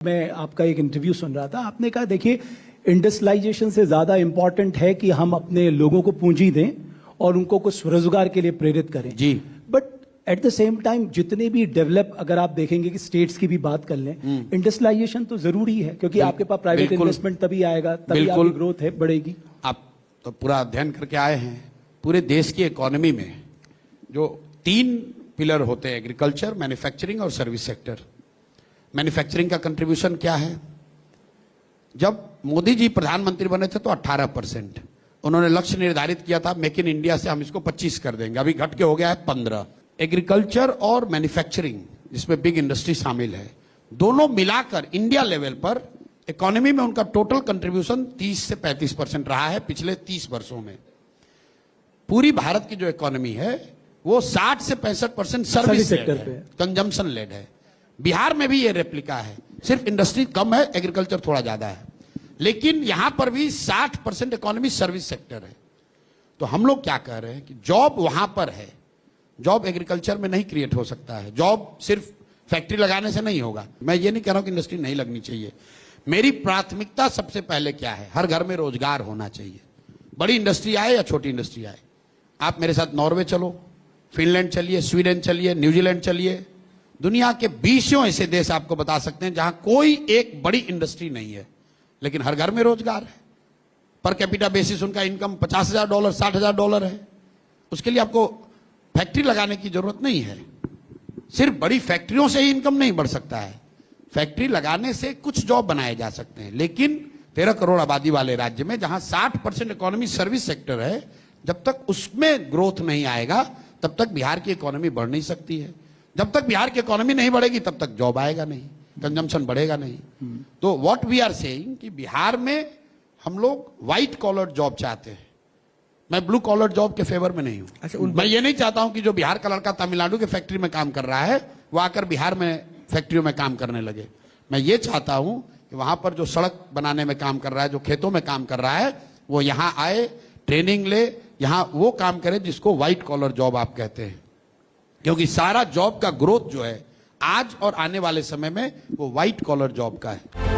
मैं आपका एक इंटरव्यू सुन रहा था, आपने कहा देखिए इंडस्ट्रियलाइजेशन से ज्यादा इंपॉर्टेंट है कि हम अपने लोगों को पूंजी दें और उनको कुछ रोजगार के लिए प्रेरित करें जी। But at the same time जितने भी डेवलप, अगर आप देखेंगे कि स्टेट्स की भी बात कर लें, इंडस्ट्रियलाइजेशन तो जरूरी है क्योंकि आपके पास प्राइवेट इन्वेस्टमेंट तभी आएगा, तभी आपकी ग्रोथ है बढ़ेगी। आप तो पूरा अध्ययन करके आए हैं। पूरे देश की इकोनॉमी में जो 3 पिलर होते हैं, एग्रीकल्चर, मैन्युफैक्चरिंग और सर्विस सेक्टर। मैन्युफैक्चरिंग का कंट्रीब्यूशन क्या है? जब मोदी जी प्रधानमंत्री बने थे तो 18%। उन्होंने लक्ष्य निर्धारित किया था मेक इन इंडिया से हम इसको 25 कर देंगे, अभी घट के हो गया है 15। एग्रीकल्चर और मैन्युफैक्चरिंग, जिसमें बिग इंडस्ट्री शामिल है, दोनों मिलाकर इंडिया लेवल पर इकोनॉमी में उनका टोटल कंट्रीब्यूशन 30 से 35% रहा है पिछले 30 वर्षों में। पूरी भारत की जो इकोनॉमी है वो 60 से 65% सर्विस सेक्टर पे, कंजम्पशन लेड है। बिहार में भी ये रेप्लिका है, सिर्फ इंडस्ट्री कम है, एग्रीकल्चर थोड़ा ज्यादा है, लेकिन यहां पर भी 60% इकोनॉमी सर्विस सेक्टर है। तो हम लोग क्या कह रहे हैं कि जॉब वहां पर है, जॉब एग्रीकल्चर में नहीं क्रिएट हो सकता है, जॉब सिर्फ फैक्ट्री लगाने से नहीं होगा। मैं ये नहीं कह रहा हूं कि इंडस्ट्री नहीं लगनी चाहिए, मेरी प्राथमिकता सबसे पहले क्या है, हर घर में रोजगार होना चाहिए। बड़ी इंडस्ट्री आए या छोटी इंडस्ट्री आए, आप मेरे साथ नॉर्वे चलो, फिनलैंड चलिए, स्वीडन चलिए, न्यूजीलैंड चलिए, दुनिया के 20 ऐसे देश आपको बता सकते हैं जहां कोई एक बड़ी इंडस्ट्री नहीं है, लेकिन हर घर में रोजगार है। पर कैपिटा बेसिस उनका इनकम $50,000 $60,000 है। उसके लिए आपको फैक्ट्री लगाने की जरूरत नहीं है। सिर्फ बड़ी फैक्ट्रियों से ही इनकम नहीं बढ़ सकता है, फैक्ट्री लगाने से कुछ जॉब बनाए जा सकते हैं। लेकिन 13 करोड़ आबादी वाले राज्य में जहां 60% इकोनॉमी सर्विस सेक्टर है, जब तक उसमें ग्रोथ नहीं आएगा तब तक बिहार की इकोनॉमी बढ़ नहीं सकती है। जब तक बिहार की इकोनॉमी नहीं बढ़ेगी तब तक जॉब आएगा नहीं, कंजम्पशन बढ़ेगा नहीं। तो व्हाट वी आर सेइंग कि बिहार में हम लोग व्हाइट कॉलर जॉब चाहते हैं। मैं ब्लू कॉलर जॉब के फेवर में नहीं हूं। अच्छा, मैं ये नहीं चाहता हूं कि जो बिहार का लड़का तमिलनाडु के फैक्ट्री में काम कर रहा है वो आकर बिहार में फैक्ट्रियों में काम करने लगे। मैं ये चाहता हूं कि वहां पर जो सड़क बनाने में काम कर रहा है, जो खेतों में काम कर रहा है, वो यहां आए, ट्रेनिंग ले, यहां वो काम करे जिसको व्हाइट कॉलर जॉब आप कहते हैं। क्योंकि सारा जॉब का ग्रोथ जो है आज और आने वाले समय में वो व्हाइट कॉलर जॉब का है।